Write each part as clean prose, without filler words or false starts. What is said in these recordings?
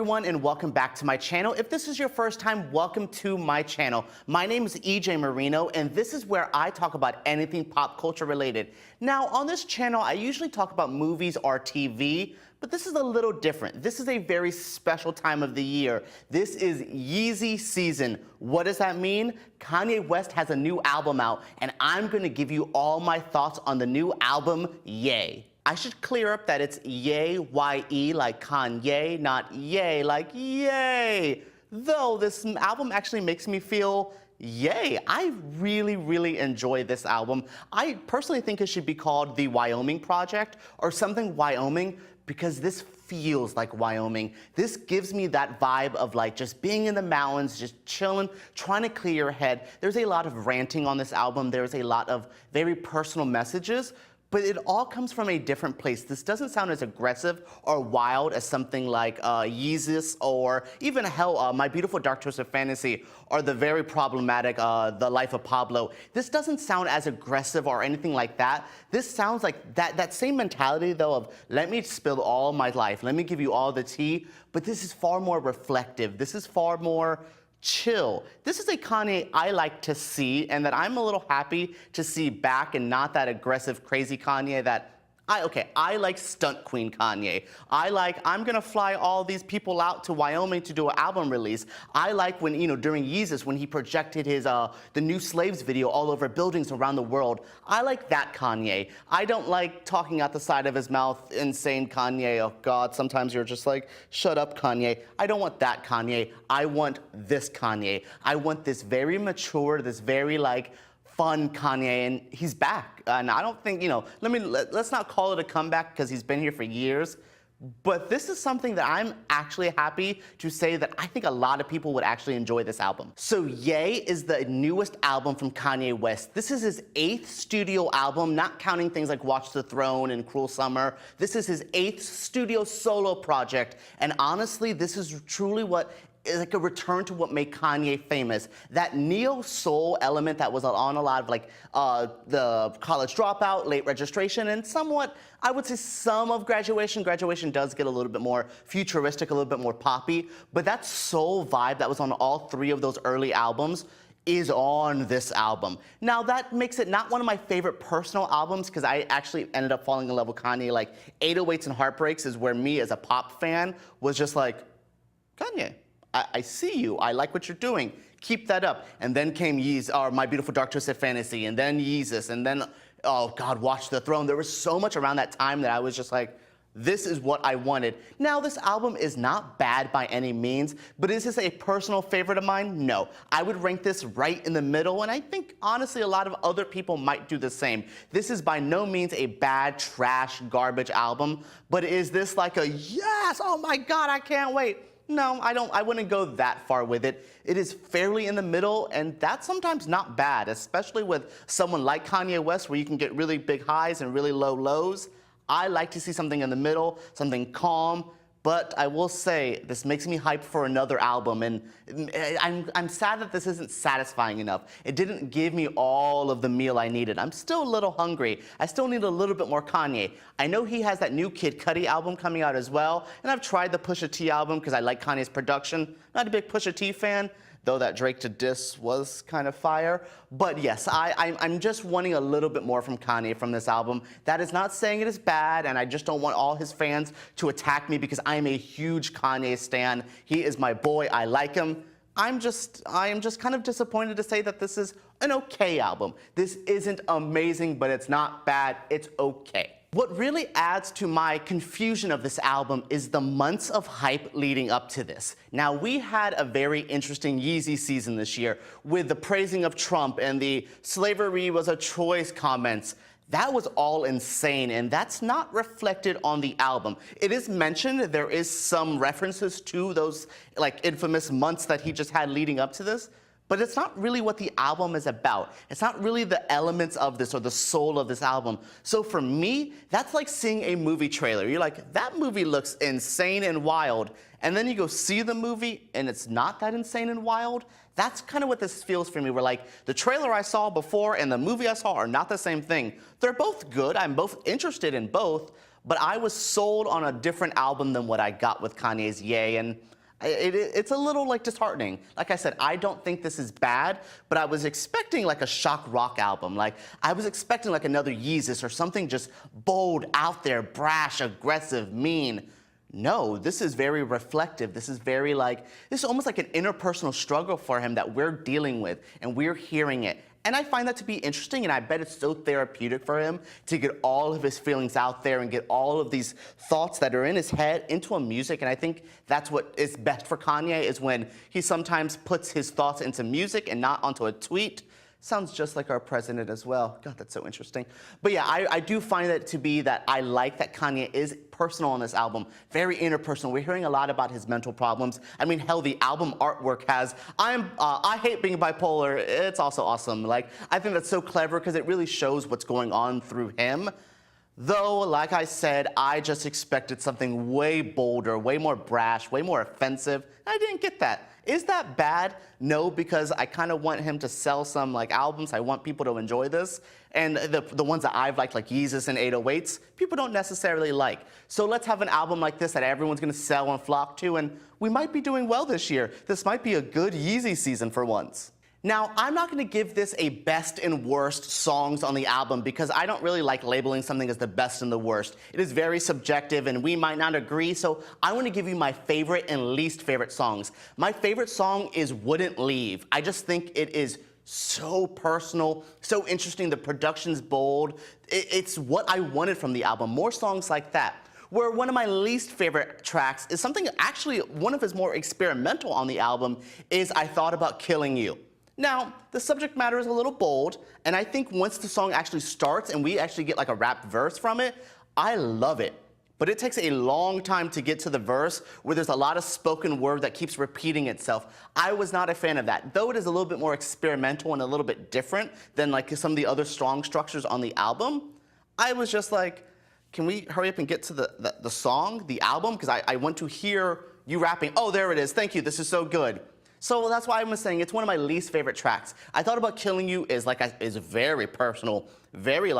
everyone, and welcome back to my channel. If this is your first time, welcome to my channel. My name is EJ Marino, and this is where I talk about anything pop culture related. Now, on this channel, I usually talk about movies or TV, but this is a little different. This is a very special time of the year. This is Yeezy season. What does that mean? Kanye West has a new album out, and I'm gonna give you all my thoughts on the new album, Ye. I should clear up that it's Ye, Y-E, like Kanye, not Yay, like yay. Though this album actually makes me feel yay. I really enjoy this album. I personally think it should be called the Wyoming Project or something Wyoming, because this feels like Wyoming. This gives me that vibe of like just being in the mountains, just chilling, trying to clear your head. There's a lot of ranting on this album. There's a lot of very personal messages, but it all comes from a different place. This doesn't sound as aggressive or wild as something like Yeezy or even hell, My Beautiful Dark Twisted Fantasy or the very problematic The Life of Pablo. This doesn't sound as aggressive or anything like that. This sounds like that same mentality though of let me spill all my life, let me give you all the tea, but this is far more reflective. This is far more chill. This is a Kanye I like to see and that I'm a little happy to see back, and not that aggressive, crazy Kanye that I like stunt queen Kanye. I'm gonna fly all these people out to Wyoming to do an album release. I like when, during Yeezus, when he projected his, the New Slaves video all over buildings around the world. I like that Kanye. I don't like talking out the side of his mouth, insane Kanye. Oh God, sometimes you're just like, shut up Kanye. I don't want that Kanye. I want this Kanye. I want this very mature, this very like, fun Kanye, and he's back. And I don't think, let's not call it a comeback because he's been here for years, but this is something that I'm actually happy to say that I think a lot of people would actually enjoy this album. So Ye is the newest album from Kanye West. This is his 8th studio album, not counting things like Watch the Throne and Cruel Summer. This is his 8th studio solo project, and honestly, this is truly what is like a return to what made Kanye famous. That neo-soul element that was on a lot of like the College Dropout, Late Registration, and somewhat, I would say some of Graduation. Graduation does get a little bit more futuristic, a little bit more poppy, but that soul vibe that was on all 3 of those early albums is on this album. Now that makes it not one of my favorite personal albums, because I actually ended up falling in love with Kanye. Like 808s and Heartbreaks is where me as a pop fan was just like, Kanye, I see you, I like what you're doing, keep that up. And then came Yeezy, or My Beautiful Dark Twisted Fantasy, and then Yeezus, and then, oh God, Watch the Throne. There was so much around that time that I was just like, this is what I wanted. Now, this album is not bad by any means, but is this a personal favorite of mine? No. I would rank this right in the middle, and I think, honestly, a lot of other people might do the same. This is by no means a bad, trash, garbage album, but is this like a, yes, oh my God, I can't wait? No, I wouldn't go that far with it. It is fairly in the middle, and that's sometimes not bad, especially with someone like Kanye West, where you can get really big highs and really low lows. I like to see something in the middle, something calm, but I will say this makes me hyped for another album, and I'm sad that this isn't satisfying enough. It didn't give me all of the meal I needed. I'm still a little hungry. I still need a little bit more Kanye. I know he has that new Kid Cudi album coming out as well, and I've tried the Pusha T album because I like Kanye's production. Not a big Pusha T fan, though that Drake to Diss was kind of fire. But yes, I'm just wanting a little bit more from Kanye from this album. That is not saying it is bad, and I just don't want all his fans to attack me because I am a huge Kanye stan. He is my boy, I like him. I am just kind of disappointed to say that this is an okay album. This isn't amazing, but it's not bad, it's okay. What really adds to my confusion of this album is the months of hype leading up to this. Now, we had a very interesting Yeezy season this year with the praising of Trump and the slavery was a choice comments. That was all insane, and that's not reflected on the album. It is mentioned, there is some references to those like infamous months that he just had leading up to this, but it's not really what the album is about. It's not really the elements of this or the soul of this album. So for me, that's like seeing a movie trailer. You're like, that movie looks insane and wild. And then you go see the movie and it's not that insane and wild. That's kind of what this feels for me. Where like the trailer I saw before and the movie I saw are not the same thing. They're both good. I'm both interested in both. But I was sold on a different album than what I got with Kanye's Ye. And It's a little like disheartening. Like I said, I don't think this is bad, but I was expecting like a shock rock album. Like I was expecting like another Yeezus or something just bold, out there, brash, aggressive, mean. No, this is very reflective. This is very this is almost like an interpersonal struggle for him that we're dealing with and we're hearing it. And I find that to be interesting, and I bet it's so therapeutic for him to get all of his feelings out there and get all of these thoughts that are in his head into a music. And I think that's what is best for Kanye, is when he sometimes puts his thoughts into music and not onto a tweet. Sounds just like our president as well. God, that's so interesting. But yeah, I do find it to be that I like that Kanye is personal on this album, very interpersonal. We're hearing a lot about his mental problems. I mean, hell, the album artwork has, I hate being bipolar. It's also awesome. Like, I think that's so clever because it really shows what's going on through him. Though, like I said, I just expected something way bolder, way more brash, way more offensive. I didn't get that. Is that bad? No, because I kind of want him to sell some albums. I want people to enjoy this. And the ones that I've liked, like Yeezus and 808s, people don't necessarily like. So let's have an album like this that everyone's gonna sell and flock to, and we might be doing well this year. This might be a good Yeezy season for once. Now, I'm not going to give this a best and worst songs on the album because I don't really like labeling something as the best and the worst. It is very subjective and we might not agree, so I want to give you my favorite and least favorite songs. My favorite song is Wouldn't Leave. I just think it is so personal, so interesting. The production's bold. It's what I wanted from the album, more songs like that. Where one of my least favorite tracks is something, actually one of his more experimental on the album, is I Thought About Killing You. Now, the subject matter is a little bold, and I think once the song actually starts and we actually get like a rap verse from it, I love it. But it takes a long time to get to the verse where there's a lot of spoken word that keeps repeating itself. I was not a fan of that. Though it is a little bit more experimental and a little bit different than like some of the other strong structures on the album, I was just like, can we hurry up and get to the song, the album? Because I want to hear you rapping. Oh, there it is. Thank you. This is so good. So that's why I was saying it's one of my least favorite tracks. I Thought About Killing You is is very personal, very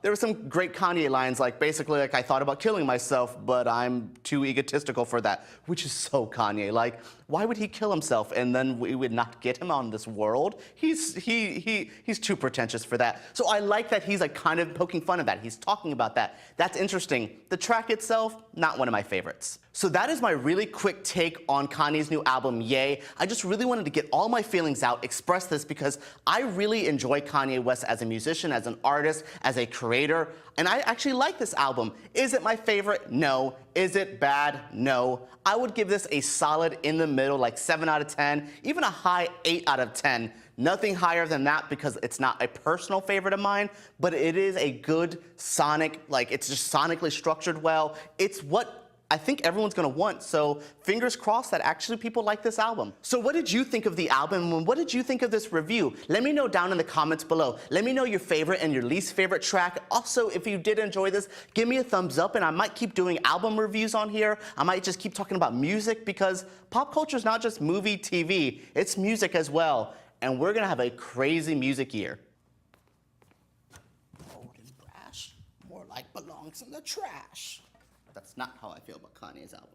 there were some great Kanye lines, basically I thought about killing myself, but I'm too egotistical for that, which is so Kanye. Why would he kill himself and then we would not get him on this world? He's too pretentious for that. So I like that he's kind of poking fun of that. He's talking about that. That's interesting. The track itself, not one of my favorites. So that is my really quick take on Kanye's new album, Ye. I just really wanted to get all my feelings out, express this, because I really enjoy Kanye West as a musician, as an artist, as a creator, and I actually like this album. Is it my favorite? No. Is it bad? No. I would give this a solid in the middle, 7 out of 10, even a high 8 out of 10. Nothing higher than that because it's not a personal favorite of mine, but it is a good sonic, it's just sonically structured well. It's what I think everyone's gonna want, so fingers crossed that actually people like this album. So what did you think of the album, and what did you think of this review? Let me know down in the comments below. Let me know your favorite and your least favorite track. Also, if you did enjoy this, give me a thumbs up, and I might keep doing album reviews on here. I might just keep talking about music, because pop culture is not just movie, TV, it's music as well, and we're gonna have a crazy music year. Old and brash, more like belongs in the trash. That's not how I feel about Kanye's album.